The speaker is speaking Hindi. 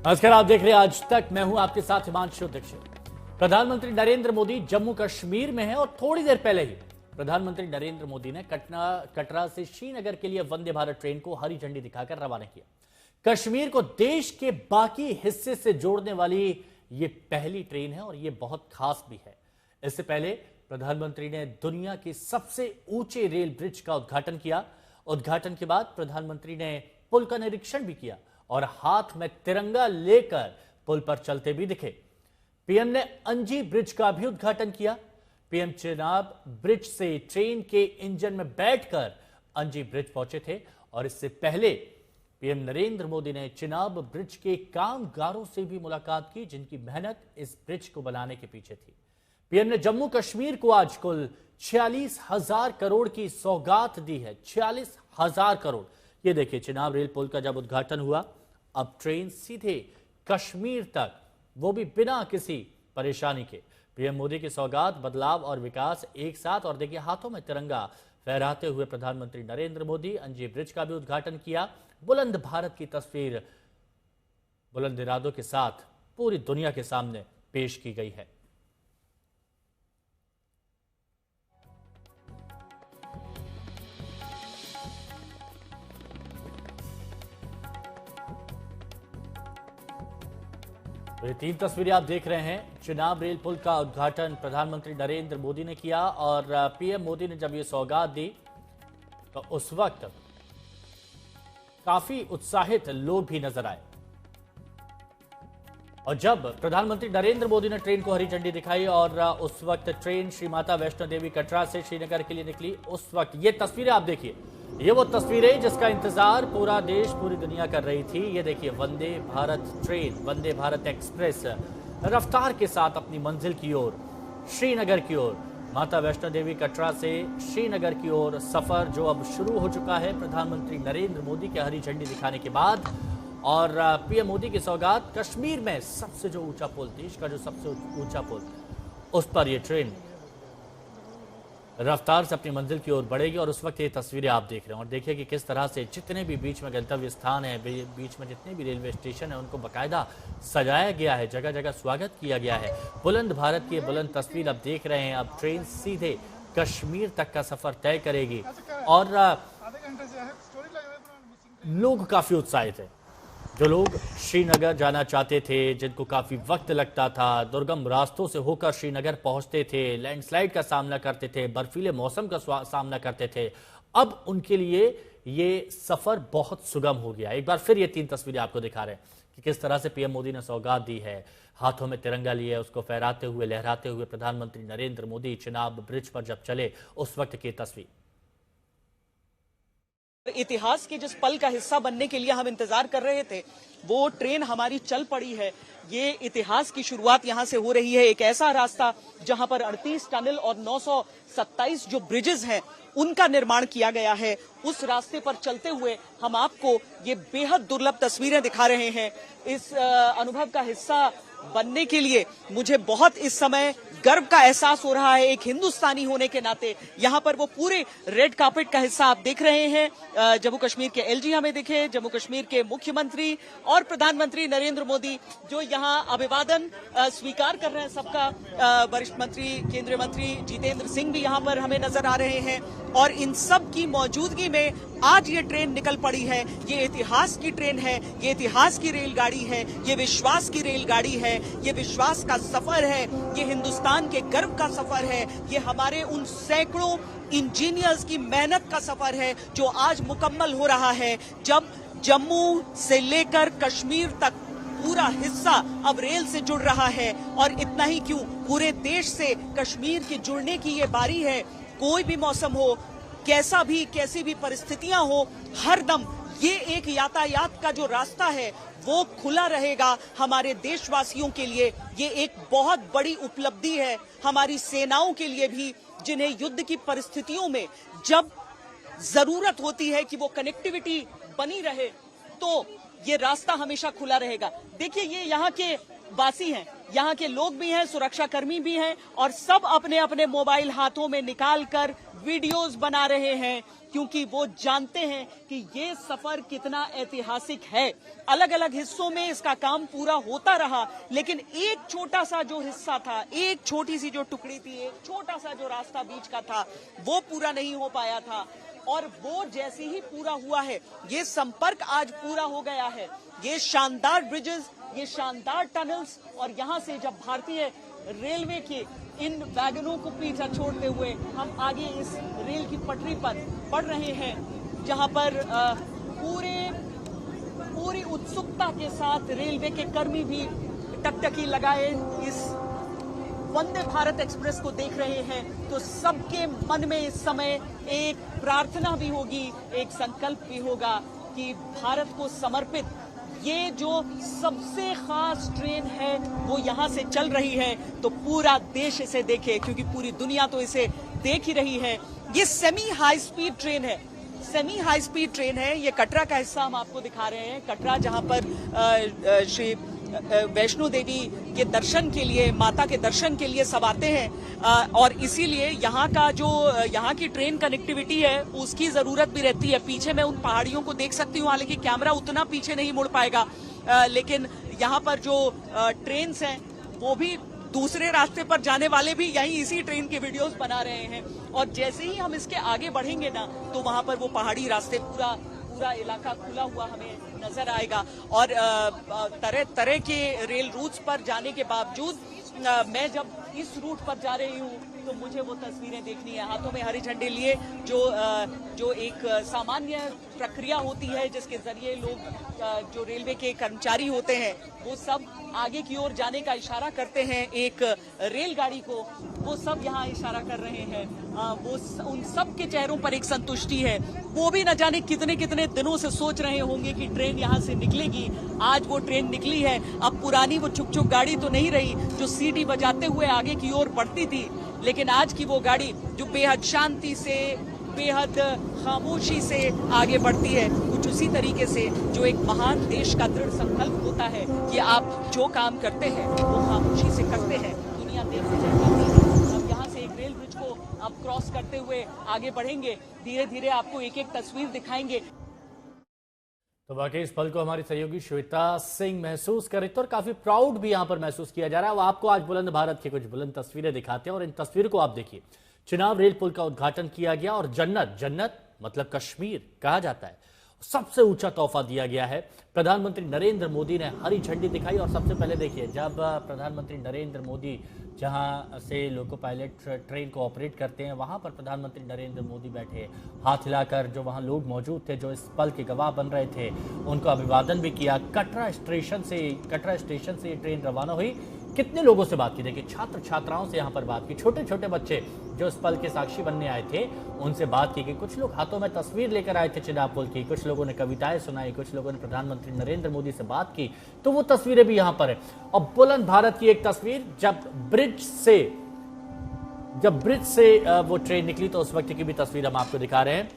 नमस्कार, आप देख रहे हैं आज तक। मैं हूं आपके साथ हिमांशु दीक्षित। प्रधानमंत्री नरेंद्र मोदी जम्मू कश्मीर में हैं और थोड़ी देर पहले ही प्रधानमंत्री नरेंद्र मोदी ने कटरा से श्रीनगर के लिए वंदे भारत ट्रेन को हरी झंडी दिखाकर रवाना किया। कश्मीर को देश के बाकी हिस्से से जोड़ने वाली ये पहली ट्रेन है और ये बहुत खास भी है। इससे पहले प्रधानमंत्री ने दुनिया के सबसे ऊंचे रेल ब्रिज का उद्घाटन किया। उद्घाटन के बाद प्रधानमंत्री ने पुल का निरीक्षण भी किया और हाथ में तिरंगा लेकर पुल पर चलते भी दिखे। पीएम ने अंजी ब्रिज का भी उद्घाटन किया। पीएम चिनाब ब्रिज से ट्रेन के इंजन में बैठकर अंजी ब्रिज पहुंचे थे और इससे पहले पीएम नरेंद्र मोदी ने चिनाब ब्रिज के कामगारों से भी मुलाकात की, जिनकी मेहनत इस ब्रिज को बनाने के पीछे थी। पीएम ने जम्मू कश्मीर को आज कुल 46,000 करोड़ की सौगात दी है। 46,000 करोड़। ये देखिए, चिनाब रेल पुल का जब उद्घाटन हुआ, अब ट्रेन सीधे कश्मीर तक, वो भी बिना किसी परेशानी के। पीएम मोदी की सौगात, बदलाव और विकास एक साथ। और देखिए, हाथों में तिरंगा फहराते हुए प्रधानमंत्री नरेंद्र मोदी अंजी ब्रिज का भी उद्घाटन किया। बुलंद भारत की तस्वीर बुलंद इरादों के साथ पूरी दुनिया के सामने पेश की गई है। ये तीन तस्वीरें आप देख रहे हैं। चिनाब रेल पुल का उद्घाटन प्रधानमंत्री नरेंद्र मोदी ने किया और पीएम मोदी ने जब ये सौगात दी तो उस वक्त काफी उत्साहित लोग भी नजर आए। और जब प्रधानमंत्री नरेंद्र मोदी ने ट्रेन को हरी झंडी दिखाई और उस वक्त ट्रेन श्री माता वैष्णो देवी कटरा से श्रीनगर के लिए निकली, उस वक्त ये तस्वीरें आप देखिए। ये वो तस्वीरें जिसका इंतजार पूरा देश, पूरी दुनिया कर रही थी। ये देखिए, वंदे भारत ट्रेन, वंदे भारत एक्सप्रेस रफ्तार के साथ अपनी मंजिल की ओर, श्रीनगर की ओर, माता वैष्णो देवी कटरा से श्रीनगर की ओर सफर जो अब शुरू हो चुका है प्रधानमंत्री नरेंद्र मोदी के हरी झंडी दिखाने के बाद। और पीएम मोदी की सौगात, कश्मीर में सबसे जो ऊंचा पुल, देश का जो सबसे ऊंचा पुल, उस पर यह ट्रेन रफ्तार से अपनी मंजिल की ओर बढ़ेगी। और उस वक्त ये तस्वीरें आप देख रहे हैं और देखिए कि किस तरह से जितने भी बीच में गंतव्य स्थान है, बीच में जितने भी रेलवे स्टेशन है, उनको बाकायदा सजाया गया है, जगह जगह स्वागत किया गया है। बुलंद भारत की बुलंद तस्वीर अब देख रहे हैं। अब ट्रेन सीधे कश्मीर तक का सफर तय करेगी और लोग काफी उत्साहित है। जो लोग श्रीनगर जाना चाहते थे, जिनको काफी वक्त लगता था, दुर्गम रास्तों से होकर श्रीनगर पहुंचते थे, लैंडस्लाइड का सामना करते थे, बर्फीले मौसम का सामना करते थे, अब उनके लिए ये सफर बहुत सुगम हो गया। एक बार फिर ये तीन तस्वीरें आपको दिखा रहे हैं कि किस तरह से पीएम मोदी ने सौगात दी है। हाथों में तिरंगा लिए, उसको फहराते हुए, लहराते हुए प्रधानमंत्री नरेंद्र मोदी चिनाब ब्रिज पर जब चले, उस वक्त की तस्वीर। इतिहास के जिस पल का हिस्सा बनने के लिए हम इंतजार कर रहे थे, वो ट्रेन हमारी चल पड़ी है। ये इतिहास की शुरुआत यहां से हो रही है। एक ऐसा रास्ता जहां पर 38 टनल और 927 जो ब्रिजेस हैं, उनका निर्माण किया गया है। उस रास्ते पर चलते हुए हम आपको ये बेहद दुर्लभ तस्वीरें दिखा रहे हैं। इस अनुभव का हिस्सा बनने के लिए मुझे बहुत इस समय गर्व का एहसास हो रहा है। एक हिंदुस्तानी होने के नाते यहाँ पर वो पूरे रेड कार्पेट का हिस्सा आप देख रहे हैं। जम्मू कश्मीर के एलजी हमें दिखे, जम्मू कश्मीर के मुख्यमंत्री और प्रधानमंत्री नरेंद्र मोदी जो यहाँ अभिवादन स्वीकार कर रहे हैं सबका। वरिष्ठ मंत्री, केंद्रीय मंत्री जितेंद्र सिंह भी यहाँ पर हमें नजर आ रहे हैं और इन सब की मौजूदगी में आज ये ट्रेन निकल पड़ी है। ये इतिहास की ट्रेन है, ये इतिहास की रेलगाड़ी है, ये विश्वास की रेलगाड़ी है, ये विश्वास का सफर है, ये हिंदुस्तान के गर्व का सफर है, ये हमारे उन सैकड़ों इंजीनियर्स की मेहनत का सफर है जो आज मुकम्मल हो रहा है। जब जम्मू से लेकर कश्मीर तक पूरा हिस्सा अब रेल से जुड़ रहा है और इतना ही क्यों, पूरे देश से कश्मीर के जुड़ने की ये बारी है। कोई भी मौसम हो, कैसी भी परिस्थितियां हो, हर दम ये एक यातायात का जो रास्ता है वो खुला रहेगा हमारे देशवासियों के लिए। ये एक बहुत बड़ी उपलब्धि है हमारी सेनाओं के लिए भी, जिन्हें युद्ध की परिस्थितियों में जब जरूरत होती है कि वो कनेक्टिविटी बनी रहे, तो ये रास्ता हमेशा खुला रहेगा। देखिए, ये यहाँ के वासी हैं, यहाँ के लोग भी हैं, सुरक्षा कर्मी भी हैं और सब अपने अपने मोबाइल हाथों में निकाल कर वीडियोस बना रहे हैं, क्योंकि वो जानते हैं कि ये सफर कितना ऐतिहासिक है। अलग अलग हिस्सों में इसका काम पूरा होता रहा, लेकिन एक छोटा सा जो हिस्सा था, एक छोटी सी जो टुकड़ी थी, एक छोटा सा जो रास्ता बीच का था, वो पूरा नहीं हो पाया था। और वो जैसे ही पूरा हुआ है, ये संपर्क आज पूरा हो गया है। ये शानदार ब्रिजेस, ये शानदार टनल्स, और यहाँ से जब भारतीय रेलवे के इन वैगनों को पीछा छोड़ते हुए हम आगे इस रेल की पटरी पर बढ़ रहे हैं, जहां पर पूरी उत्सुकता के साथ रेलवे के कर्मी भी टकटकी लगाए इस वंदे भारत एक्सप्रेस को देख रहे हैं। तो सबके मन में इस समय एक प्रार्थना भी होगी, एक संकल्प भी होगा कि भारत को समर्पित ये जो सबसे खास ट्रेन है वो यहाँ से चल रही है, तो पूरा देश इसे देखे, क्योंकि पूरी दुनिया तो इसे देख ही रही है। ये सेमी हाई स्पीड ट्रेन है, सेमी हाई स्पीड ट्रेन है। ये कटरा का हिस्सा हम आपको दिखा रहे हैं। कटरा जहाँ पर श्री वैष्णो देवी के दर्शन के लिए, माता के दर्शन के लिए सब आते हैं, और इसीलिए यहाँ की ट्रेन कनेक्टिविटी है उसकी जरूरत भी रहती है। पीछे मैं उन पहाड़ियों को देख सकती हूँ, हालांकि कैमरा उतना पीछे नहीं मुड़ पाएगा, लेकिन यहाँ पर जो ट्रेन्स हैं वो भी दूसरे रास्ते पर जाने वाले भी यहीं इसी ट्रेन के वीडियोस बना रहे हैं। और जैसे ही हम इसके आगे बढ़ेंगे ना, तो वहां पर वो पहाड़ी रास्ते पूरा इलाका खुला हुआ हमें नजर आएगा। और तरह तरह के रेल रूट्स पर जाने के बावजूद मैं जब इस रूट पर जा रही हूँ तो मुझे वो तस्वीरें देखनी है। हाथों में हरी झंडे लिए जो एक सामान्य प्रक्रिया होती है, जिसके जरिए लोग जो रेलवे के कर्मचारी होते हैं वो सब आगे की ओर जाने का इशारा करते हैं एक रेलगाड़ी को, वो सब यहाँ इशारा कर रहे हैं। वो उन सब के चेहरों पर एक संतुष्टि है। वो भी न जाने कितने कितने दिनों से सोच रहे होंगे कि ट्रेन यहाँ से निकलेगी। आज वो ट्रेन निकली है। अब पुरानी वो छुक छुक गाड़ी तो नहीं रही जो सीटी बजाते हुए आगे की ओर बढ़ती थी, लेकिन आज की वो गाड़ी जो बेहद शांति से, बेहद खामोशी से आगे बढ़ती है, कुछ उसी तरीके से जो एक महान देश का दृढ़ संकल्प होता है कि आप जो काम करते हैं वो खामोशी से करते हैं, दुनिया देखते जाती है। अब यहाँ से एक रेल ब्रिज को अब क्रॉस करते हुए आगे बढ़ेंगे, धीरे धीरे आपको एक एक तस्वीर दिखाएंगे। तो वाकई इस पल को हमारी सहयोगी श्वेता सिंह महसूस कर रही थी, और काफी प्राउड भी यहां पर महसूस किया जा रहा है। वो आपको आज बुलंद भारत की कुछ बुलंद तस्वीरें दिखाते हैं, और इन तस्वीरों को आप देखिए। चिनाब रेल पुल का उद्घाटन किया गया, और जन्नत मतलब कश्मीर कहा जाता है, सबसे ऊंचा तोहफा दिया गया है। प्रधानमंत्री नरेंद्र मोदी ने हरी झंडी दिखाई, और सबसे पहले देखिए, जब प्रधानमंत्री नरेंद्र मोदी जहां से लोको पायलट ट्रेन को ऑपरेट करते हैं, वहां पर प्रधानमंत्री नरेंद्र मोदी बैठे, हाथ हिलाकर जो वहां लोग मौजूद थे, जो इस पल के गवाह बन रहे थे, उनको अभिवादन भी किया। कटरा स्टेशन से ये ट्रेन रवाना हुई। कितने लोगों से बात की, देखिए छात्र छात्राओं से यहाँ पर बात की, छोटे छोटे बच्चे जो इस पल के साक्षी बनने आए थे उनसे बात की। कुछ लोग हाथों में तस्वीर लेकर आए थे चिनाब पुल की, कुछ लोगों ने कविताएं सुनाई, कुछ लोगों ने प्रधानमंत्री नरेंद्र मोदी से बात की। तो वो तस्वीरें भी यहाँ पर है। और बुलंद भारत की एक तस्वीर, जब ब्रिज से वो ट्रेन निकली, तो उस वक्त की भी तस्वीर हम आपको दिखा रहे हैं।